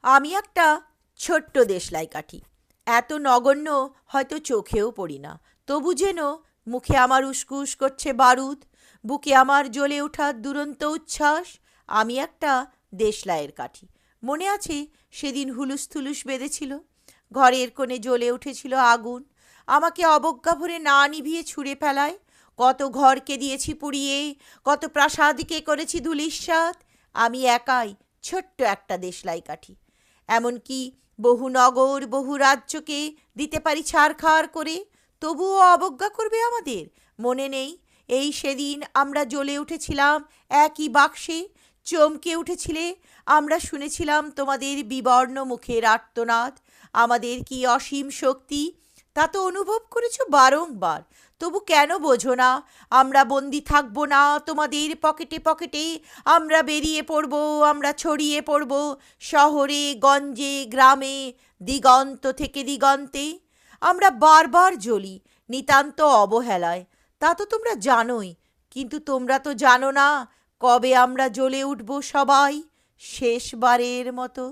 আমি একটা ছোট্ট দেশলাই কাঠি, এত নগণ্য হয়তো চোখেও পড়ি না, তবু যেন মুখে আমার উসকুস করছে বারুদ, বুকে আমার জ্বলে ওঠার দুরন্ত উচ্ছ্বাস। আমি একটা দেশলাইয়ের কাঠি। মনে আছে সেদিন হুলুস থুলুস বেঁধেছিল, ঘরের কোণে জ্বলে উঠেছিল আগুন, আমাকে অবজ্ঞা ভরে না নিভিয়ে ছুঁড়ে ফেলায়। কত ঘরকে দিয়েছি পুড়িয়ে, কত প্রাসাদকে করেছি ধূলিসাৎ। আমি একাই ছোট্ট একটা দেশলাই কাঠি। এমনকি বহু নগর বহু রাজ্যকে দিতে পারি ছারখার করে, তবুও অবজ্ঞা করবে আমাদের। মনে নেই এই সেদিন আমরা জ্বলে উঠেছিলাম একই বাক্সে, চমকে উঠেছিলে, আমরা শুনেছিলাম তোমাদের বিবর্ণ মুখের আর্তনাদ। আমাদের কি অসীম শক্তি তা তো অনুভব করেছো বারংবার, তবু কেন বোঝো না? আমরা বন্দি থাকবো না তোমাদের পকেটে পকেটে, আমরা বেরিয়ে পড়ব, আমরা ছড়িয়ে পড়ব শহরে গঞ্জে গ্রামে, দিগন্ত থেকে দিগন্তে। আমরা বারবার জ্বলি নিতান্ত অবহেলায়, তা তো তোমরা জানোই, কিন্তু তোমরা তো জানো না কবে আমরা জ্বলে উঠব সবাই শেষবারের মতো।